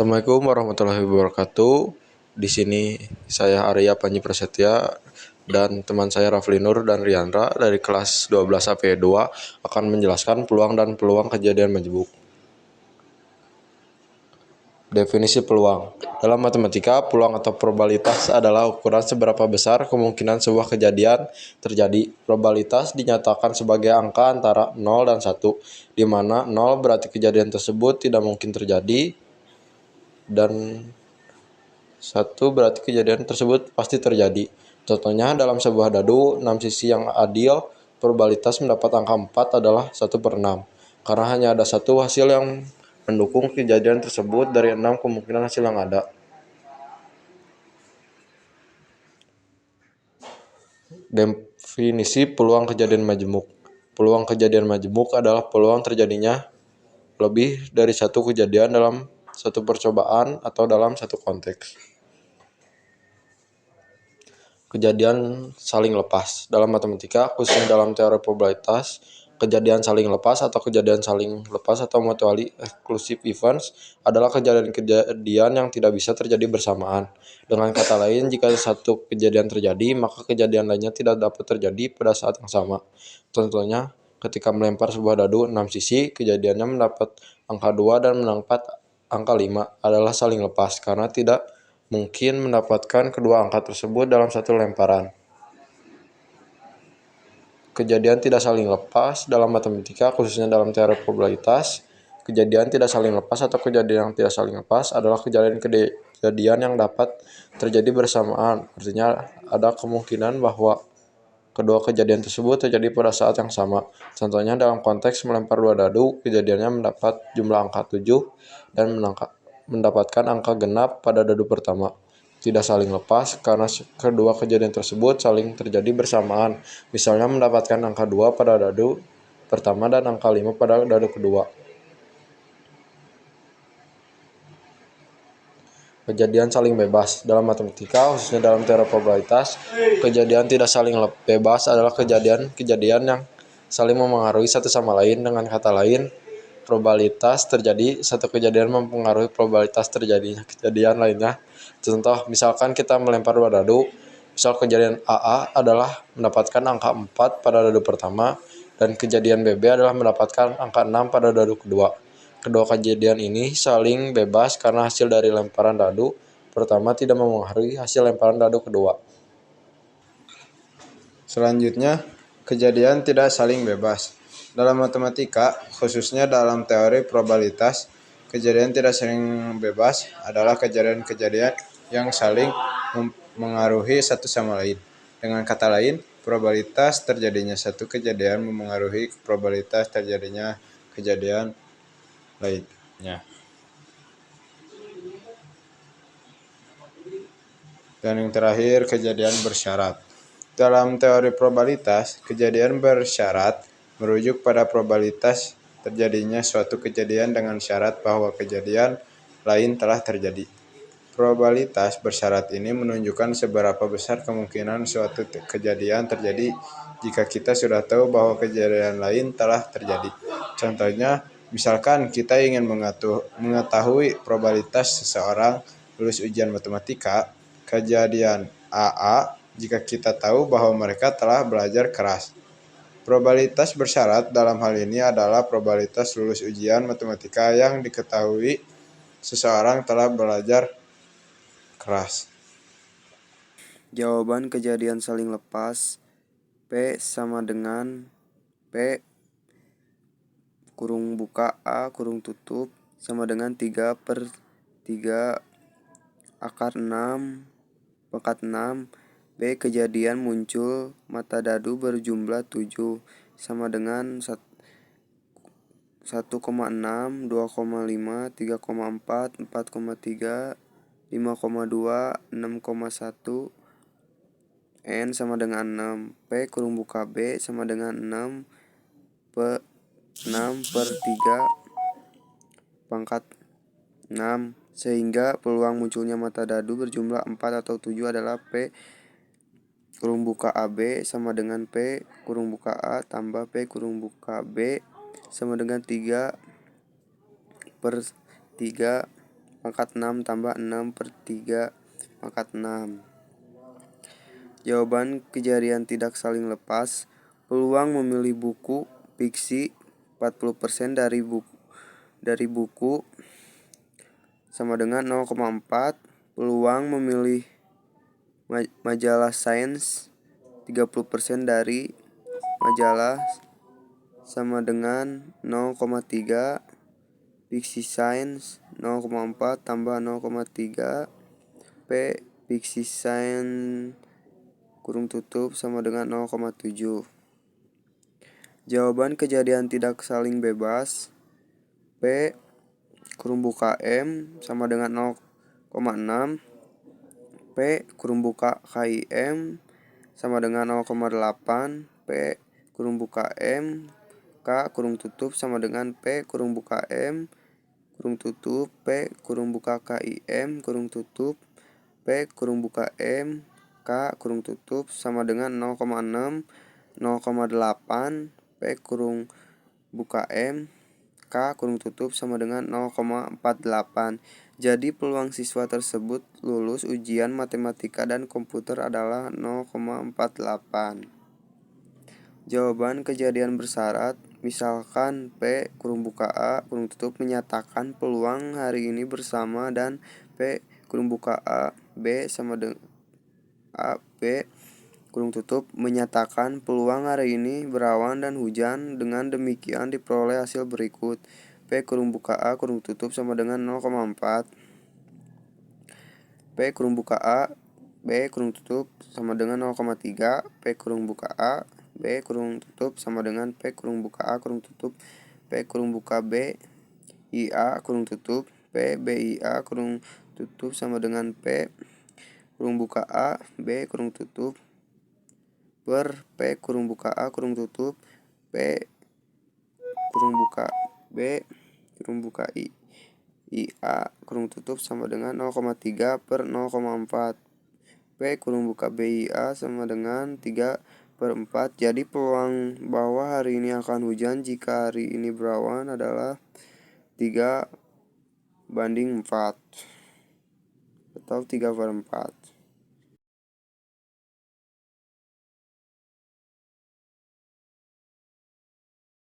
Assalamualaikum warahmatullahi wabarakatuh. Di sini saya Arya Panji Prasetya dan teman saya Rafli Nur dan Riandra dari kelas 12 AP 2 akan menjelaskan peluang dan peluang kejadian majemuk. Definisi peluang. Dalam matematika, peluang atau probabilitas adalah ukuran seberapa besar kemungkinan sebuah kejadian terjadi. Probabilitas dinyatakan sebagai angka antara 0 dan 1, di mana 0 berarti kejadian tersebut tidak mungkin terjadi dan 1 berarti kejadian tersebut pasti terjadi. Contohnya dalam sebuah dadu 6 sisi yang adil, probabilitas mendapat angka 4 adalah 1/6. Karena hanya ada satu hasil yang mendukung kejadian tersebut dari 6 kemungkinan hasil yang ada. Definisi peluang kejadian majemuk. Peluang kejadian majemuk adalah peluang terjadinya lebih dari satu kejadian dalam satu percobaan atau dalam satu konteks. Kejadian saling lepas. Dalam matematika, khususnya dalam teori probabilitas, kejadian saling lepas atau kejadian saling lepas atau mutually exclusive events adalah kejadian yang tidak bisa terjadi bersamaan. Dengan kata lain, jika satu kejadian terjadi, maka kejadian lainnya tidak dapat terjadi pada saat yang sama. Contohnya, ketika melempar sebuah dadu 6 sisi, kejadiannya mendapat angka 2 dan mendapat angka 5 adalah saling lepas karena tidak mungkin mendapatkan kedua angka tersebut dalam satu lemparan. Kejadian tidak saling lepas dalam matematika, khususnya dalam teori probabilitas, kejadian tidak saling lepas atau kejadian yang tidak saling lepas adalah kejadian yang dapat terjadi bersamaan. Artinya ada kemungkinan bahwa kedua kejadian tersebut terjadi pada saat yang sama. Contohnya dalam konteks melempar dua dadu, kejadiannya mendapat jumlah angka 7 dan mendapatkan angka genap pada dadu pertama. Tidak saling lepas karena kedua kejadian tersebut saling terjadi bersamaan. Misalnya mendapatkan angka 2 pada dadu pertama dan angka 5 pada dadu kedua. Kejadian saling bebas. Dalam matematika, khususnya dalam teori probabilitas, kejadian tidak saling bebas adalah kejadian-kejadian yang saling memengaruhi satu sama lain. Dengan kata lain, probabilitas terjadi satu kejadian mempengaruhi probabilitas terjadinya kejadian lainnya. Contoh, misalkan kita melempar dua dadu, misal kejadian AA adalah mendapatkan angka 4 pada dadu pertama, dan kejadian BB adalah mendapatkan angka 6 pada dadu kedua. Kedua kejadian ini saling bebas karena hasil dari lemparan dadu pertama tidak memengaruhi hasil lemparan dadu kedua. Selanjutnya, kejadian tidak saling bebas. Dalam matematika, khususnya dalam teori probabilitas, kejadian tidak saling bebas adalah kejadian-kejadian yang saling mengaruhi satu sama lain. Dengan kata lain, probabilitas terjadinya satu kejadian memengaruhi probabilitas terjadinya kejadian lainnya. Dan yang terakhir, kejadian bersyarat. Dalam teori probabilitas, kejadian bersyarat merujuk pada probabilitas terjadinya suatu kejadian dengan syarat bahwa kejadian lain telah terjadi. Probabilitas bersyarat ini menunjukkan seberapa besar kemungkinan suatu kejadian terjadi jika kita sudah tahu bahwa kejadian lain telah terjadi. Contohnya, misalkan kita ingin mengetahui probabilitas seseorang lulus ujian matematika, kejadian AA jika kita tahu bahwa mereka telah belajar keras. Probabilitas bersyarat dalam hal ini adalah probabilitas lulus ujian matematika yang diketahui seseorang telah belajar keras. Jawaban kejadian saling lepas P sama dengan P kurung buka A kurung tutup sama dengan 3/3 akar 6 pangkat 6. B. Kejadian muncul mata dadu berjumlah 7 sama dengan 1,6, 2,5, 3,4, 4,3, 5,2, 6,1. N sama dengan 6. P kurung buka B sama dengan 6 per 3 pangkat 6. Sehingga peluang munculnya mata dadu berjumlah 4 atau 7 adalah P kurung buka AB sama dengan P kurung buka A tambah P kurung buka B sama dengan 3/3 pangkat 6 tambah 6 per 3 pangkat 6. Jawaban kejadian tidak saling lepas. Peluang memilih buku fiksi 40% dari buku sama dengan 0,4. Peluang memilih majalah sains 30% dari majalah sama dengan 0,3. Fiksi sains 0,4 tambah 0,3 P fiksi sains kurung tutup sama dengan 0,7. Jawaban kejadian tidak saling bebas. P kurung buka M sama dengan 0,6. P kurung buka KIM sama dengan 0,8. P kurung buka M K kurung tutup sama dengan P kurung buka M kurung tutup P kurung buka KIM kurung tutup P kurung buka M K kurung tutup sama dengan 0,6, 0,8 P kurung buka M K kurung tutup sama dengan 0,48. Jadi peluang siswa tersebut lulus ujian matematika dan komputer adalah 0,48. Jawaban kejadian bersyarat. Misalkan P kurung buka A kurung tutup menyatakan peluang hari ini bersama dan P kurung buka A B sama dengan A B kurung tutup menyatakan peluang hari ini berawan dan hujan. Dengan demikian diperoleh hasil berikut. P kurung buka A kurung tutup sama dengan 0,4. P kurung buka A B kurung tutup sama dengan 0,3. P kurung buka A B kurung tutup sama dengan P kurung buka A kurung tutup P kurung buka B IA kurung tutup P BIA kurung tutup sama dengan P kurung buka A B kurung tutup per P kurung buka A kurung tutup P kurung buka B kurung buka IA kurung tutup sama dengan 0,3 per 0,4. P kurung buka BIA sama dengan 3/4. Jadi peluang bahwa hari ini akan hujan jika hari ini berawan adalah 3/4 atau 3/4.